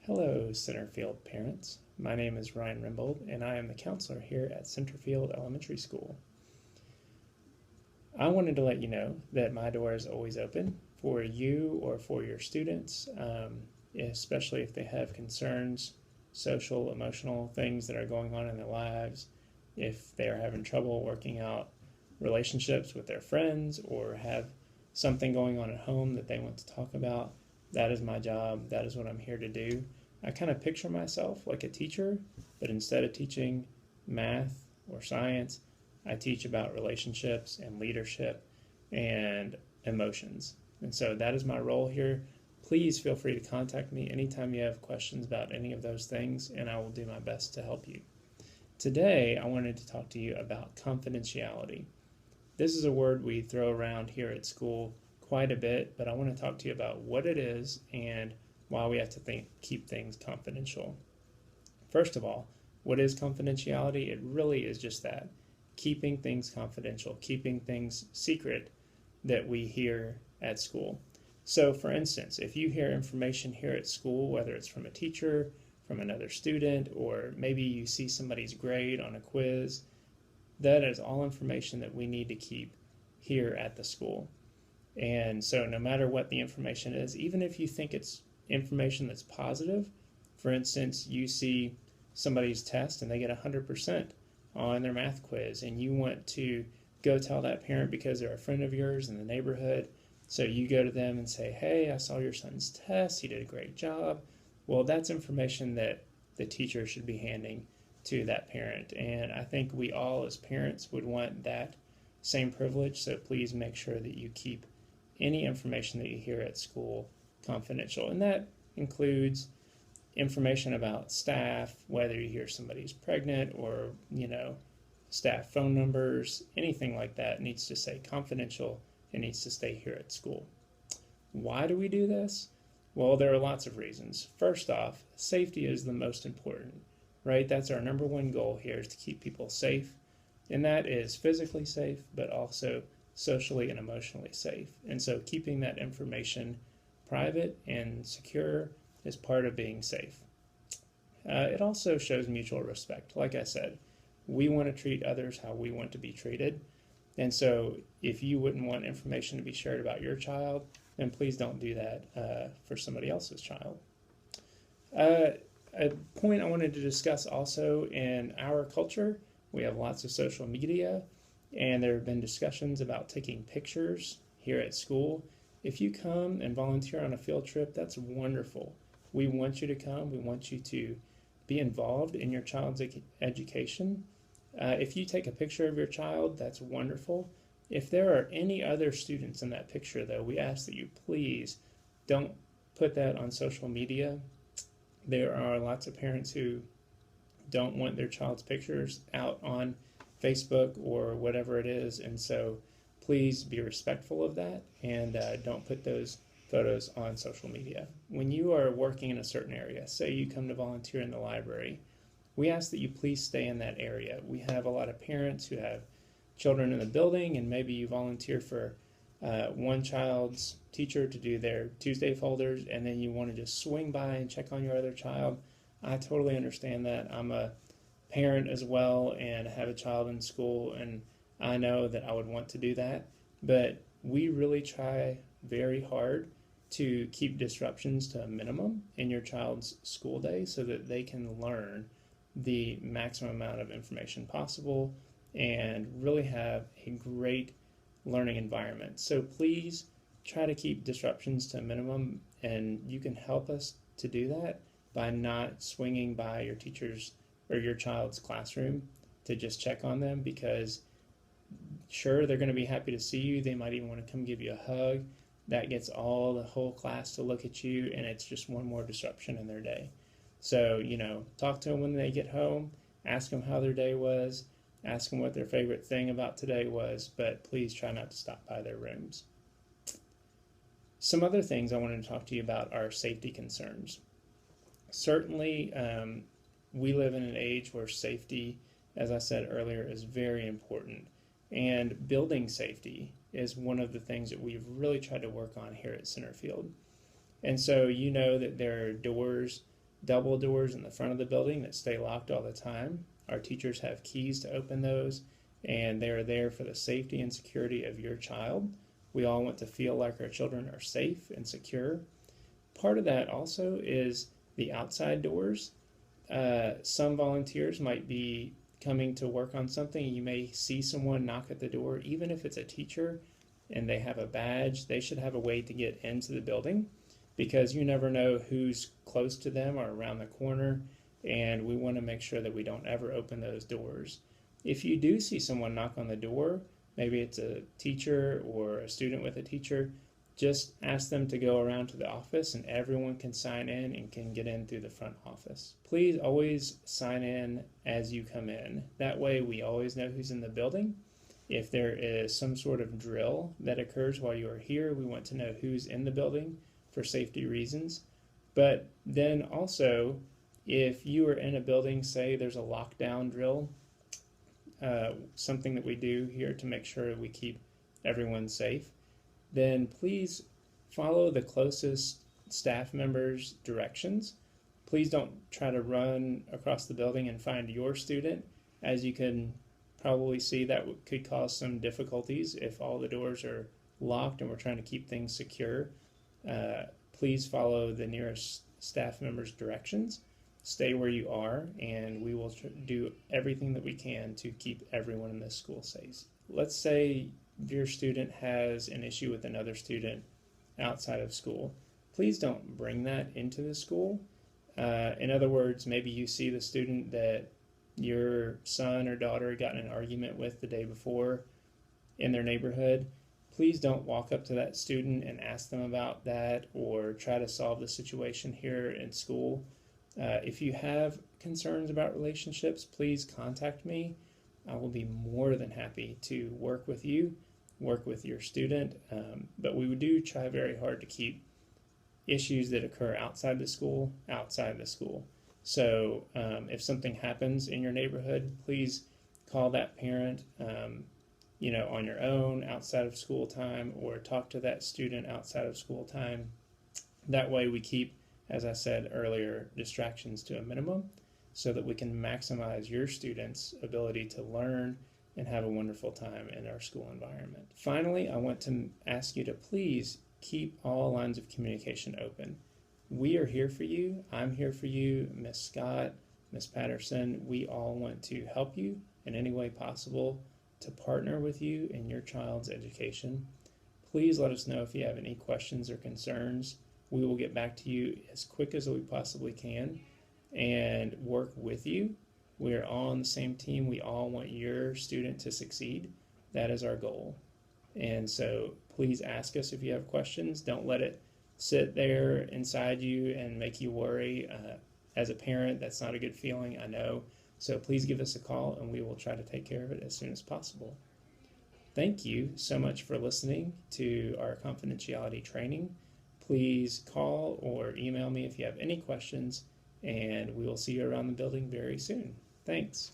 Hello, Centerfield parents. My name is Ryan Rimbold, and I am the counselor here at Centerfield Elementary School. I wanted to let you know that my door is always open for you or for your students, especially if they have concerns, social, emotional things that are going on in their lives, if they are having trouble working out relationships with their friends or have something going on at home that they want to talk about. That is my job. That is what I'm here to do. I kind of picture myself like a teacher, but instead of teaching math or science, I teach about relationships and leadership and emotions. And so that is my role here. Please feel free to contact me anytime you have questions about any of those things, and I will do my best to help you. Today, I wanted to talk to you about confidentiality. This is a word we throw around here at school quite a bit, but I want to talk to you about what it is and why we have to keep things confidential. First of all, what is confidentiality? It really is just that, keeping things confidential, keeping things secret that we hear at school. So for instance, if you hear information here at school, whether it's from a teacher, from another student, or maybe you see somebody's grade on a quiz, that is all information that we need to keep here at the school. And so no matter what the information is, even if you think it's information that's positive, for instance, you see somebody's test and they get 100% on their math quiz, and you want to go tell that parent because they're a friend of yours in the neighborhood. So you go to them and say, hey, I saw your son's test, he did a great job. Well, that's information that the teacher should be handing to that parent. And I think we all as parents would want that same privilege, so please make sure that you keep any information that you hear at school confidential. And that includes information about staff, whether you hear somebody's pregnant or, staff phone numbers, anything like that needs to say confidential. It needs to stay here at school. Why do we do this? Well, there are lots of reasons. First off, safety is the most important, right? That's our number one goal here, is to keep people safe. And that is physically safe, but also socially and emotionally safe. And so keeping that information private and secure is part of being safe. It also shows mutual respect. Like I said, we want to treat others how we want to be treated. And so if you wouldn't want information to be shared about your child, then please don't do that for somebody else's child. A point I wanted to discuss also, in our culture, we have lots of social media, and there have been discussions about taking pictures here at school. If you come and volunteer on a field trip, that's wonderful. We want you to come. We want you to be involved in your child's education. If you take a picture of your child, that's wonderful. If there are any other students in that picture, though, we ask that you please don't put that on social media. There are lots of parents who don't want their child's pictures out on Facebook or whatever it is, and so please be respectful of that and don't put those photos on social media. When you are working in a certain area, say you come to volunteer in the library, we ask that you please stay in that area. We have a lot of parents who have children in the building, and maybe you volunteer for one child's teacher to do their Tuesday folders, and then you want to just swing by and check on your other child. I totally understand that. I'm a parent as well and have a child in school, and I know that I would want to do that, but we really try very hard to keep disruptions to a minimum in your child's school day so that they can learn the maximum amount of information possible and really have a great learning environment. So please try to keep disruptions to a minimum, and you can help us to do that by not swinging by your teacher's or your child's classroom to just check on them, because sure, they're going to be happy to see you. They might even want to come give you a hug. That gets the whole class to look at you, and it's just one more disruption in their day. So, talk to them when they get home, ask them how their day was, ask them what their favorite thing about today was, but please try not to stop by their rooms. Some other things I wanted to talk to you about are safety concerns. Certainly, we live in an age where safety, as I said earlier, is very important. And building safety is one of the things that we've really tried to work on here at Centerfield. And so you know that there are doors double doors in the front of the building that stay locked all the time. Our teachers have keys to open those, and they are there for the safety and security of your child. We all want to feel like our children are safe and secure. Part of that also is the outside doors. Some volunteers might be coming to work on something. You may see someone knock at the door, even if it's a teacher and they have a badge. They should have a way to get into the building, because you never know who's close to them or around the corner, and we want to make sure that we don't ever open those doors. If you do see someone knock on the door, maybe it's a teacher or a student with a teacher, just ask them to go around to the office and everyone can sign in and can get in through the front office. Please always sign in as you come in. That way we always know who's in the building. If there is some sort of drill that occurs while you are here, we want to know who's in the building for safety reasons. But then also, if you are in a building, say there's a lockdown drill, something that we do here to make sure we keep everyone safe, then please follow the closest staff member's directions. Please don't try to run across the building and find your student. As you can probably see, that could cause some difficulties if all the doors are locked and we're trying to keep things secure. Please follow the nearest staff member's directions. Stay where you are, and we will do everything that we can to keep everyone in this school safe. Let's say your student has an issue with another student outside of school. Please don't bring that into the school. In other words, maybe you see the student that your son or daughter got in an argument with the day before in their neighborhood. Please don't walk up to that student and ask them about that or try to solve the situation here in school. If you have concerns about relationships, please contact me. I will be more than happy to work with you, work with your student, but we do try very hard to keep issues that occur outside the school. So if something happens in your neighborhood, please call that parent on your own outside of school time, or talk to that student outside of school time. That way we keep, as I said earlier, distractions to a minimum so that we can maximize your students' ability to learn and have a wonderful time in our school environment. Finally, I want to ask you to please keep all lines of communication open. We are here for you. I'm here for you, Miss Scott, Miss Patterson. We all want to help you in any way possible to partner with you in your child's education. Please let us know if you have any questions or concerns. We will get back to you as quick as we possibly can and work with you. We are all on the same team. We all want your student to succeed. That is our goal. And so please ask us if you have questions. Don't let it sit there inside you and make you worry. As a parent, that's not a good feeling, I know. So please give us a call and we will try to take care of it as soon as possible. Thank you so much for listening to our confidentiality training. Please call or email me if you have any questions, and we will see you around the building very soon. Thanks.